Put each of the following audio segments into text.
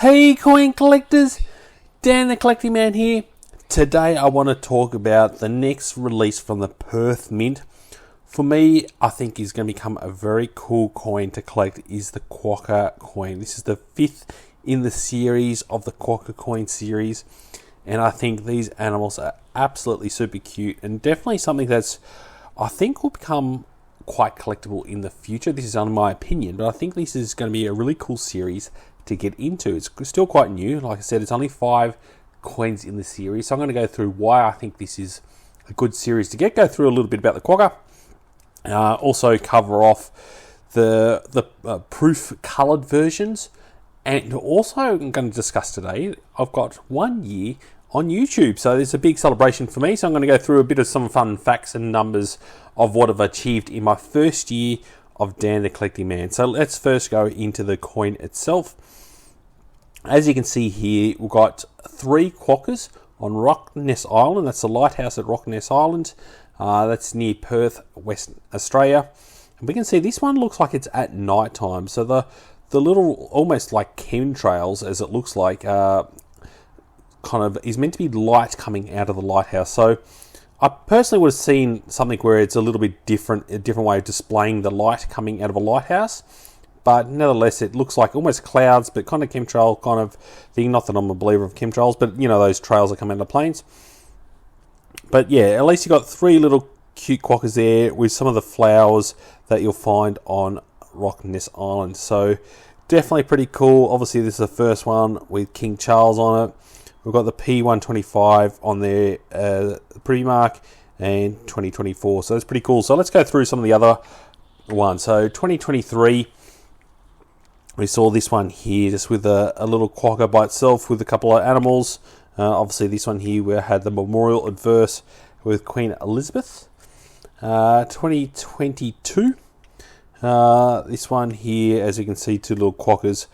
Hey coin collectors, Dan the Collecting Man here. Today I want to talk about the next release from the perthmint. For me, I think is going to become a very cool coin to collect is the Quokka coin. This is the 5th in the series of the Quokka coin series. And I think these animals are absolutely super cute and definitely something that's, I think will become quite collectible in the future. This is only my opinion, but I think this is going to be a really cool series to get into. It's still quite new. Like I said, it's only 5 coins in the series. So I'm going to go through why I think this is a good series to go through a little bit about the Quokka. Also cover off the proof coloured versions. And also I'm going to discuss today, I've got 1 year on YouTube. So it's a big celebration for me. So I'm going to go through a bit of some fun facts and numbers of what I've achieved in my first year of Dan the Collecting Man. So let's first go into the coin itself. As you can see here, we've got 3 Quokkas on Rockness Island. That's the lighthouse at Rockness Island. That's near Perth, Western Australia. And we can see this one looks like it's at night time. So the little, almost like chemtrails, as it looks like, kind of is meant to be light coming out of the lighthouse. So I personally would have seen something where it's a little bit different, a different way of displaying the light coming out of a lighthouse. But nevertheless, it looks like almost clouds, but kind of chemtrail kind of thing. Not that I'm a believer of chemtrails, but you know, those trails that come out of planes. But yeah, at least you've got 3 little cute quokkas there with some of the flowers that you'll find on Rockness Island. So definitely pretty cool. Obviously, this is the first one with King Charles on it. We've got the P125 on there, pre-mark, and 2024. So that's pretty cool. So let's go through some of the other ones. So 2023. We saw this one here just with a little Quokka by itself with a couple of animals. Obviously this one here we had the memorial adverse with Queen Elizabeth. 2022. This one here, as you can see, 2 little Quokkas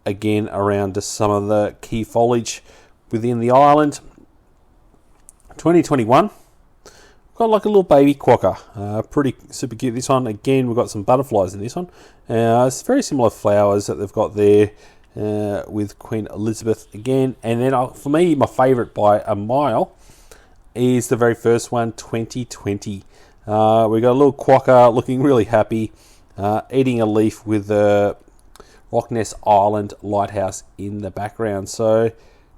again around just some of the key foliage within the island. 2021. Got like a little baby Quokka, pretty super cute. This one again, we've got some butterflies in this one. It's very similar flowers that they've got there with Queen Elizabeth again. And then for me, my favourite by a mile is the very first one, 2020. We got a little Quokka looking really happy, eating a leaf with the Rockness Island lighthouse in the background. So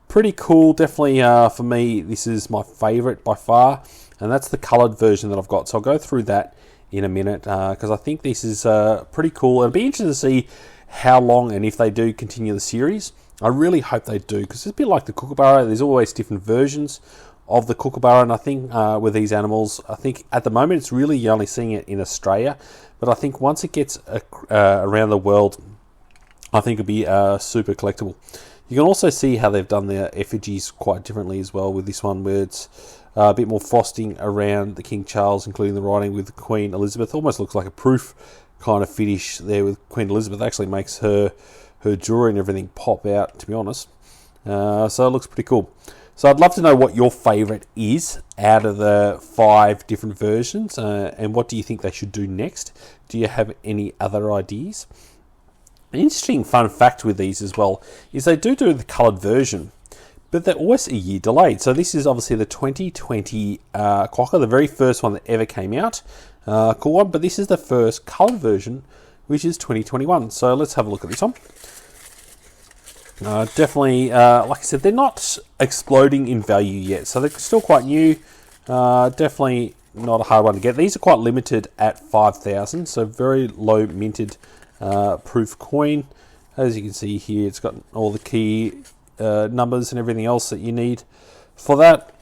pretty cool. Definitely for me, this is my favourite by far. And that's the coloured version that I've got. So I'll go through that in a minute because I think this is pretty cool. It'll be interesting to see how long and if they do continue the series. I really hope they do because it's a bit like the Kookaburra. There's always different versions of the Kookaburra. And I think with these animals, I think at the moment it's really you're only seeing it in Australia. But I think once it gets around the world, I think it'll be super collectible. You can also see how they've done their effigies quite differently as well with this one where it's a bit more frosting around the King Charles, including the writing with Queen Elizabeth. Almost looks like a proof kind of finish there with Queen Elizabeth. Actually makes her jewelry and everything pop out, to be honest. So it looks pretty cool. So I'd love to know what your favourite is out of the 5 different versions, and what do you think they should do next? Do you have any other ideas? An interesting fun fact with these as well is they do the coloured version, but they're always a year delayed. So this is obviously the 2020 Quokka, the very first one that ever came out. Cool one, but this is the first coloured version, which is 2021. So let's have a look at this one. Definitely, like I said, they're not exploding in value yet, so they're still quite new. Definitely not a hard one to get. These are quite limited at 5,000, so very low minted proof coin. As you can see here, it's got all the key numbers and everything else that you need for that.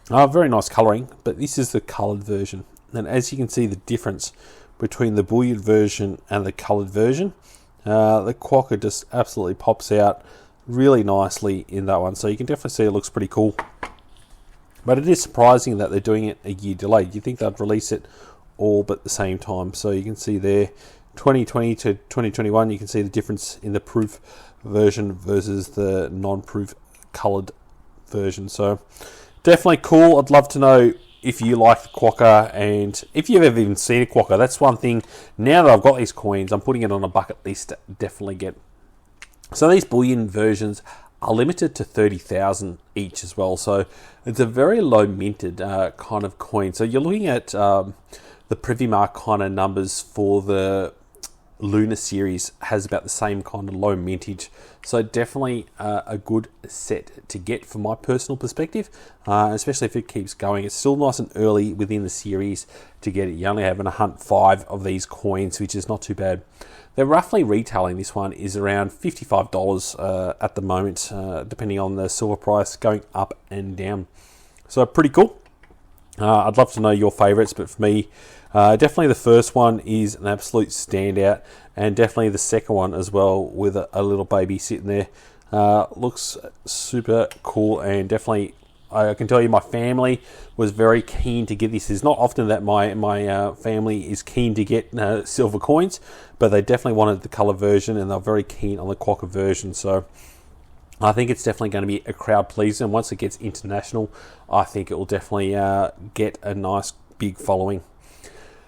Very nice colouring, but this is the coloured version. And as you can see the difference between the bullion version and the coloured version, the Quokka just absolutely pops out really nicely in that one. So you can definitely see it looks pretty cool. But it is surprising that they're doing it a year delayed. You'd think they'd release it all but the same time. So you can see there 2020 to 2021, you can see the difference in the proof version versus the non-proof coloured version. So definitely cool. I'd love to know if you like the Quokka and if you've ever even seen a Quokka. That's one thing. Now that I've got these coins, I'm putting it on a bucket list to definitely get. So these bullion versions are limited to 30,000 each as well. So it's a very low minted kind of coin. So you're looking at the Privy Mark kind of numbers for the Lunar series has about the same kind of low mintage. So definitely a good set to get from my personal perspective, especially if it keeps going. It's still nice and early within the series to get it. You're only having to hunt 5 of these coins, which is not too bad. They're roughly retailing, this one is around $55 at the moment, depending on the silver price going up and down. So pretty cool. I'd love to know your favourites, but for me, definitely the first one is an absolute standout, and definitely the second one as well, with a little baby sitting there. Looks super cool, and definitely I can tell you my family was very keen to get this. It's not often that my family is keen to get silver coins, but they definitely wanted the colour version, and they're very keen on the Quokka version. So I think it's definitely going to be a crowd pleaser, and once it gets international, I think it will definitely get a nice big following.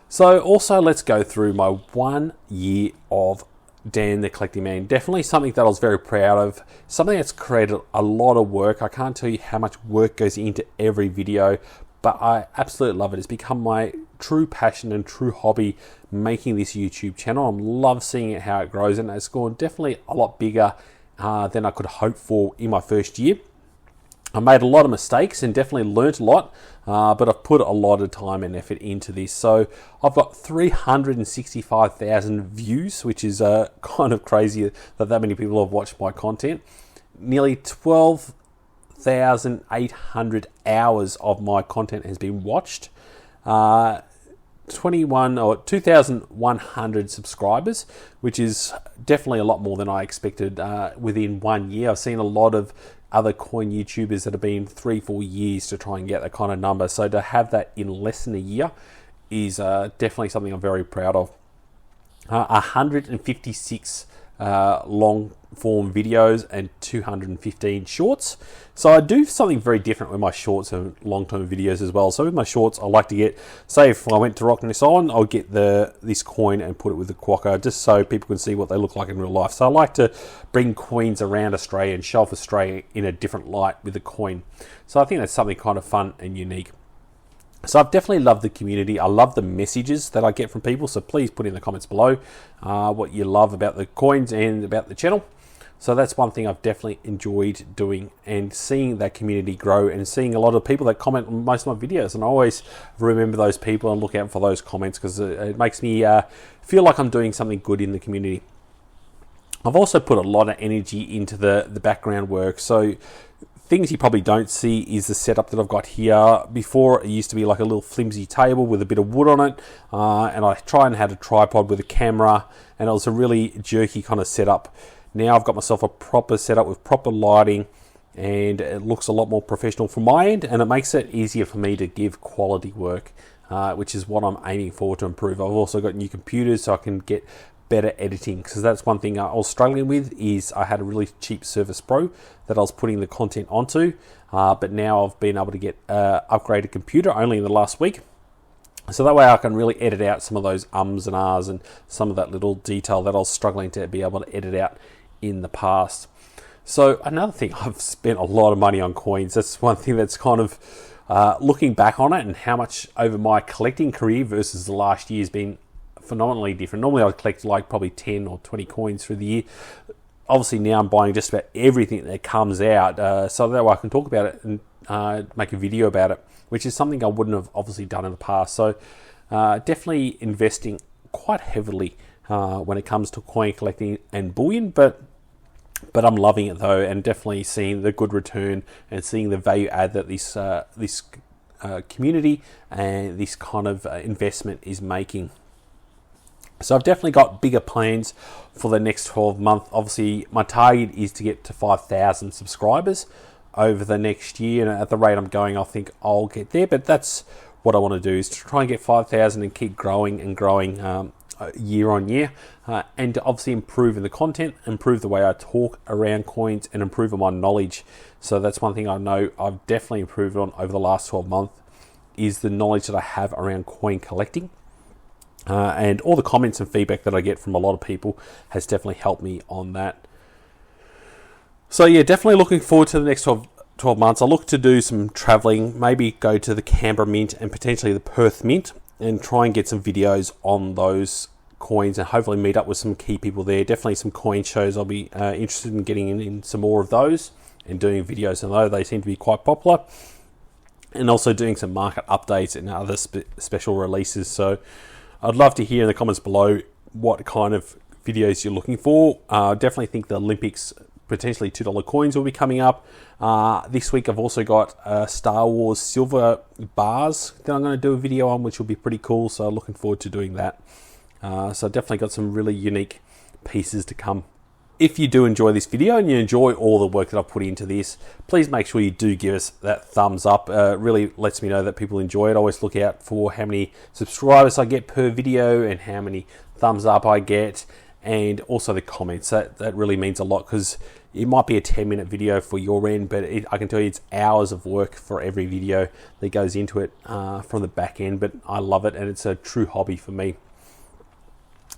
So also, let's go through my 1 year of Dan the Collecting Man. Definitely something that I was very proud of, something that's created a lot of work. I can't tell you how much work goes into every video, but I absolutely love it. It's become my true passion and true hobby, making this YouTube channel. I love seeing it, how it grows, and it's gone definitely a lot bigger than I could hope for in my first year. I made a lot of mistakes and definitely learnt a lot, but I've put a lot of time and effort into this. So I've got 365,000 views, which is kind of crazy that many people have watched my content. Nearly 12,800 hours of my content has been watched. 2,100 subscribers, which is definitely a lot more than I expected within 1 year. I've seen a lot of other coin YouTubers that have been 3-4 years to try and get that kind of number. So to have that in less than a year is definitely something I'm very proud of. 156 long form videos and 215 shorts. So I do something very different with my shorts and long term videos as well. So with my shorts, I like to get, say if I went to Rock This Island, I'll get this coin and put it with the Quokka, just so people can see what they look like in real life. So I like to bring coins around Australia and show off Australia in a different light with the coin. So I think that's something kind of fun and unique. So I've definitely loved the community. I love the messages that I get from people. So please put in the comments below what you love about the coins and about the channel. So that's one thing I've definitely enjoyed doing, and seeing that community grow and seeing a lot of people that comment on most of my videos. And I always remember those people and look out for those comments, because it makes me feel like I'm doing something good in the community. I've also put a lot of energy into the background work. So things you probably don't see is the setup that I've got here. Before, it used to be like a little flimsy table with a bit of wood on it, and I tried and had a tripod with a camera, and it was a really jerky kind of setup. Now I've got myself a proper setup with proper lighting, and it looks a lot more professional from my end, and it makes it easier for me to give quality work, which is what I'm aiming for to improve. I've also got new computers so I can get better editing, because that's one thing I was struggling with. Is I had a really cheap Surface Pro that I was putting the content onto, but now I've been able to get an upgraded computer only in the last week, so that way I can really edit out some of those ums and ahs and some of that little detail that I was struggling to be able to edit out in the past. So another thing, I've spent a lot of money on coins. That's one thing that's kind of looking back on it, and how much over my collecting career versus the last year has been phenomenally different. Normally I'd collect like probably 10 or 20 coins through the year. Obviously now I'm buying just about everything that comes out, so that way I can talk about it and make a video about it, which is something I wouldn't have obviously done in the past. So definitely investing quite heavily when it comes to coin collecting and bullion, but I'm loving it though, and definitely seeing the good return and seeing the value add that this community and this kind of investment is making. So I've definitely got bigger plans for the next 12 months. Obviously, my target is to get to 5,000 subscribers over the next year, and at the rate I'm going, I think I'll get there. But that's what I want to do, is to try and get 5,000 and keep growing and growing year on year, and to obviously improve in the content, improve the way I talk around coins, and improve on my knowledge. So that's one thing I know I've definitely improved on over the last 12 months, is the knowledge that I have around coin collecting. And all the comments and feedback that I get from a lot of people has definitely helped me on that. So yeah, definitely looking forward to the next 12 months. I look to do some traveling, maybe go to the Canberra Mint and potentially the Perth Mint and try and get some videos on those coins and hopefully meet up with some key people there. Definitely some coin shows. I'll be interested in getting in some more of those and doing videos on those. They seem to be quite popular. And also doing some market updates and other special releases. So I'd love to hear in the comments below what kind of videos you're looking for. Definitely think the Olympics, potentially $2 coins will be coming up. This week I've also got Star Wars silver bars that I'm going to do a video on, which will be pretty cool. So looking forward to doing that. So definitely got some really unique pieces to come. If you do enjoy this video and you enjoy all the work that I've put into this, please make sure you do give us that thumbs up. It really lets me know that people enjoy it. I always look out for how many subscribers I get per video and how many thumbs up I get, and also the comments. That really means a lot, because it might be a 10-minute video for your end, but I can tell you it's hours of work for every video that goes into it from the back end. But I love it, and it's a true hobby for me.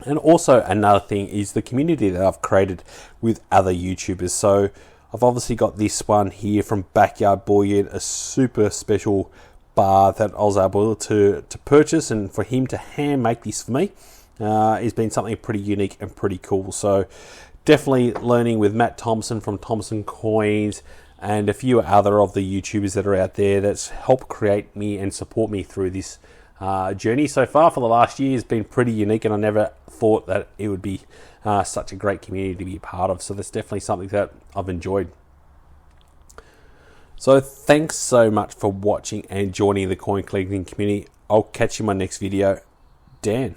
And also another thing is the community that I've created with other YouTubers. So I've obviously got this one here from Backyard Bullion, a super special bar that I was able to purchase, and for him to hand make this for me has been something pretty unique and pretty cool. So definitely learning with Matt Thompson from Thompson Coins and a few other of the YouTubers that are out there that's helped create me and support me through this journey so far for the last year. Has been pretty unique, and I never thought that it would be such a great community to be a part of. So that's definitely something that I've enjoyed. So thanks so much for watching and joining the coin collecting community. I'll catch you in my next video. Dan.